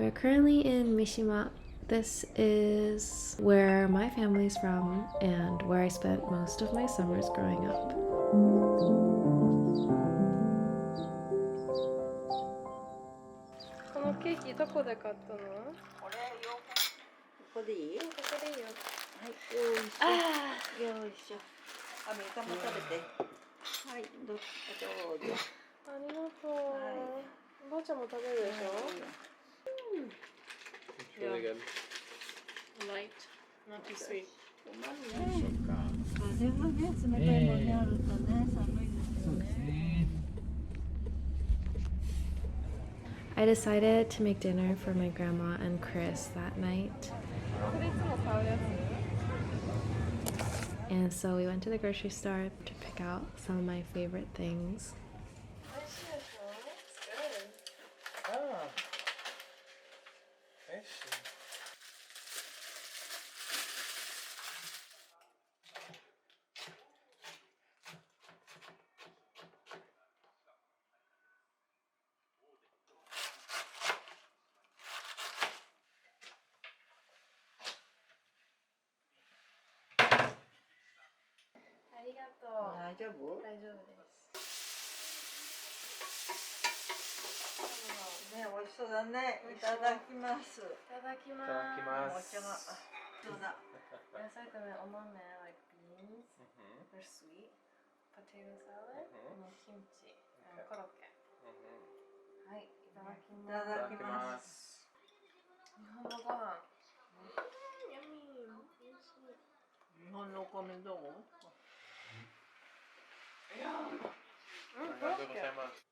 We're currently in Mishima. This is where my family's from and where I spent most of my summers growing up. このケーキどこで買ったの？これよ。ここでいい？ここでいいよ。はい、よいしょ。よいしょ。アメリカも食べて。はい、どうぞ。ありがとう。おばあちゃんも食べるでしょ？ It's really good. Light, not too sweet. 風がね、冷たいのにあるとね、寒いですよね。I decided to make dinner for my grandma and Cris that night. これいつも買うやつ？ And so we went to the grocery store to pick out some of my favorite things. 美味しいでしょ？ It's good. Ah. I see. Arigatou. 大丈夫？大丈夫です。ね、美味しそうだね。いただきます。いただきまいただきまおす。茶が、そうだ。野菜とね、お豆 like beans. They're sweet. Potato salad. キムチ。コロッケ。はい、いただきいます。ただきます。日本のご飯。ヤミー。美味しい。日本のお米どう？いやー。ありがとうございます。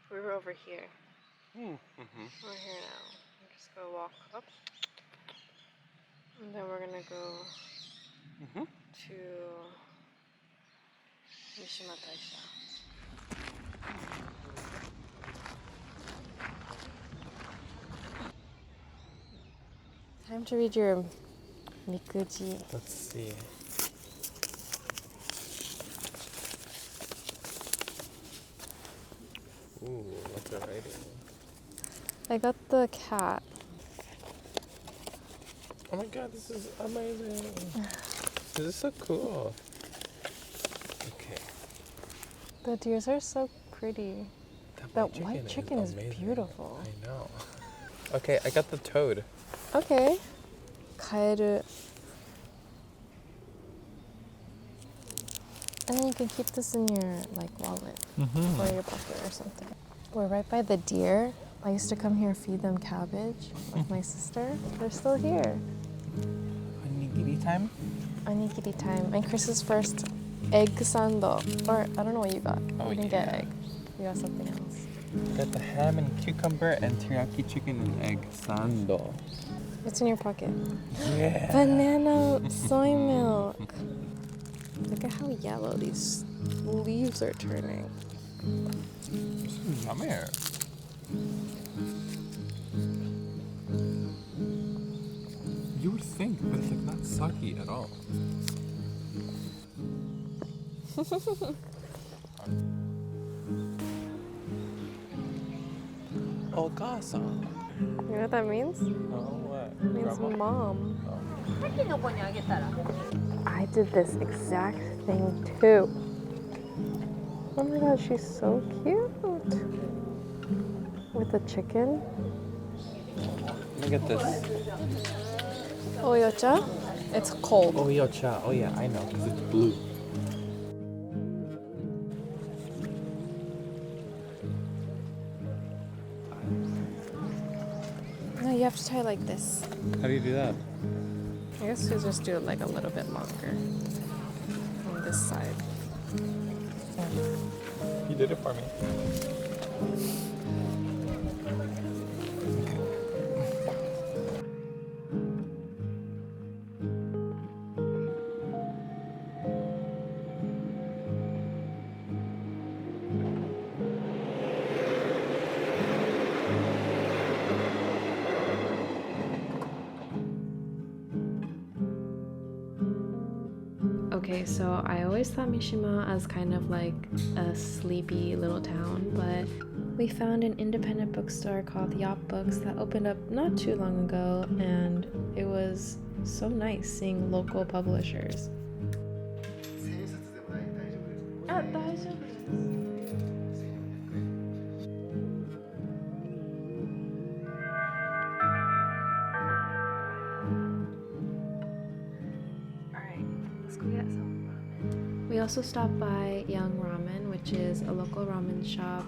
We were over here. Mm-hmm. We're here now. We're just gonna walk up. And then we're gonna go to Mishima Taisha. Time to read your mikuji. Let's see. Ooh, what's the writing? I got the cat. Oh my god, this is amazing. This is so cool. Okay. The deers are so pretty. That white chicken is amazing. beautiful. I know. Okay, I got the toad. Okay. Kaeru. And then you can keep this in your wallet or your pocket or something. We're right by the deer. I used to come here feed them cabbage with my sister. They're still here. Onigiri time? Onigiri time. And Chris's first egg sando. Or I don't know what you got. Oh, You didn't yeah. get egg. You got something else. I got the ham and cucumber and teriyaki chicken and egg sando. What's in your pocket? Yeah. Banana soy milk. Look at how yellow these leaves are turning. This is yummy. You would think, but it's like not soggy at all. Ogasan. You know what that means? Oh, what? It means Grandma? mom. Oh. I did this exact thing too. Oh my god, she's so cute. With the chicken. Let me get this. Oyocha? It's cold. Oh, yocha. Oh, yeah, I know, because it's blue. No, you have to tie like this. How do you do that? I guess you just do it like a little bit longer on this side. You did it for me. Okay, so I always thought Mishima as kind of like a sleepy little town, but we found an independent bookstore called Yop Books that opened up not too long ago, and it was so nice seeing local publishers. We also stopped by Young Ramen, which is a local ramen shop.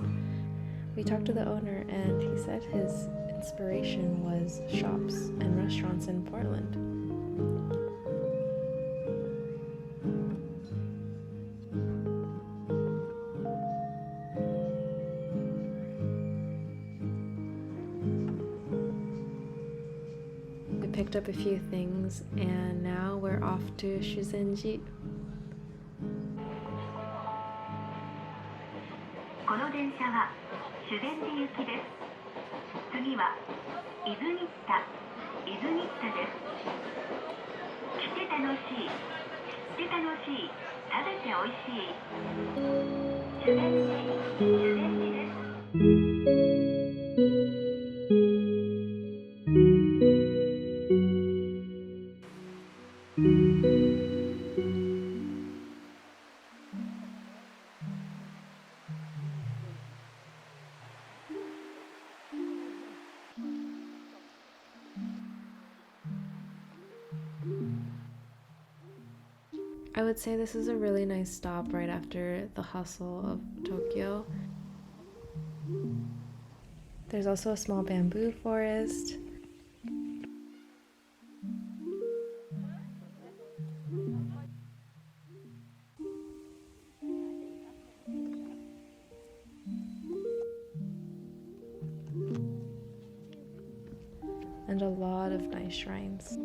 We talked to the owner, and he said his inspiration was shops and restaurants in Portland. We picked up a few things, and now we're off to Shuzenji. この電車は修善寺行きです。次は伊豆新田です。来て楽しい、知って楽しい、食べておいしい。修善寺です。I would say this is a really nice stop right after the hustle of Tokyo. There's also a small bamboo forest. And a lot of nice shrines.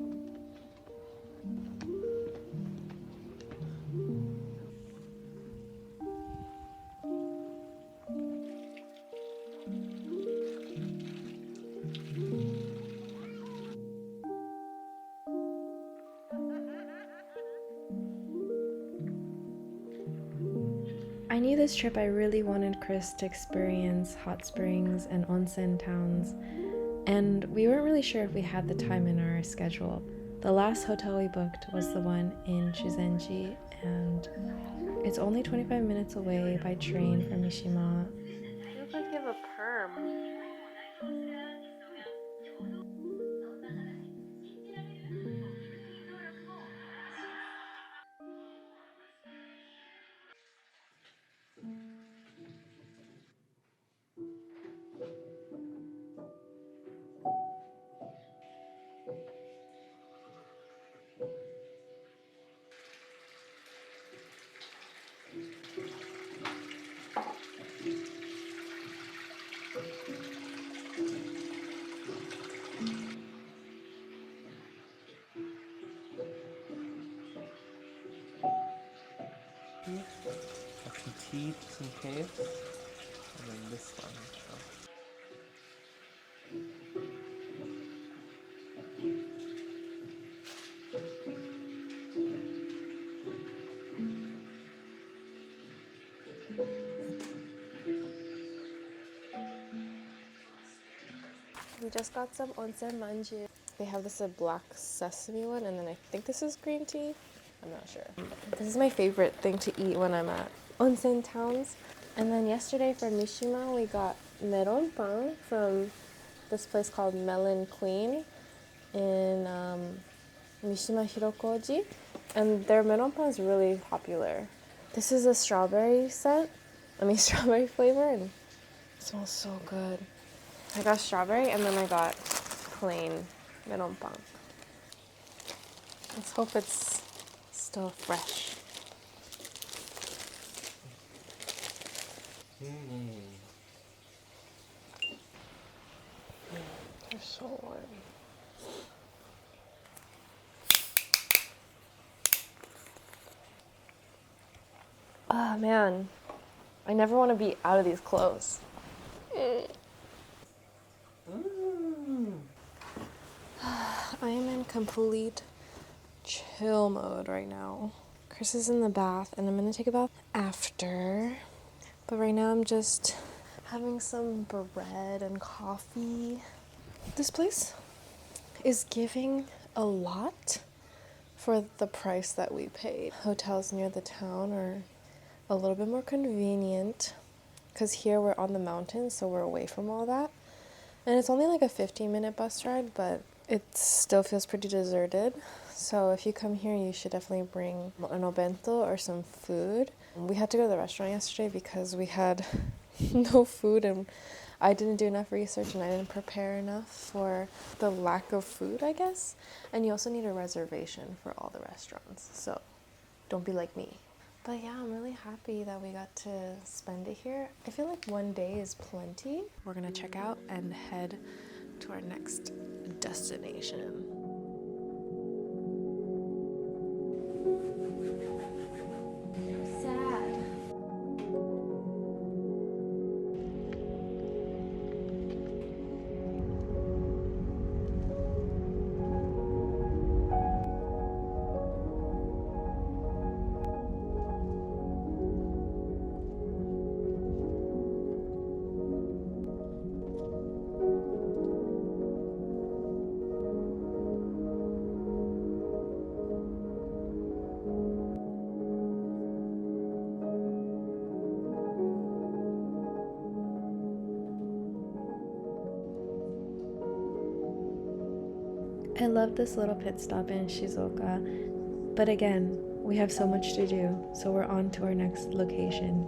I knew this trip I really wanted Cris to experience hot springs and onsen towns, and we weren't really sure if we had the time in our schedule. The last hotel we booked was the one in Shuzenji, and it's only 25 minutes away by train from Mishima. You look like you have a perm. A petite case, and then this one. We just got some onsen manju. They have this black sesame one, and then I think this is green tea. I'm not sure. This is my favorite thing to eat when I'm at onsen towns. And then yesterday for Mishima, we got meron pan from this place called Melon Queen in Mishima Hirokoji. And their meron pan is really popular. This is a strawberry strawberry flavor, and it smells so good. I got strawberry, and then I got plain meron pan. Let's hope it's still fresh. They're so warm. Oh man, I never want to be out of these clothes. I am in complete chill mode right now. Cris is in the bath, and I'm gonna take a bath after. But right now I'm just having some bread and coffee. This place is giving a lot for the price that we paid. Hotels near the town are a little bit more convenient because here we're on the mountain, so we're away from all that. And it's only like a 15-minute bus ride, but it still feels pretty deserted. So if you come here, you should definitely bring an obento or some food. We had to go to the restaurant yesterday because we had no food, and I didn't do enough research and I didn't prepare enough for the lack of food, I guess. And you also need a reservation for all the restaurants, so don't be like me. But yeah, I'm really happy that we got to spend it here. I feel like one day is plenty. We're gonna check out and head to our next destination. Sad. I love this little pit stop in Shizuoka, but again, we have so much to do, so we're on to our next location.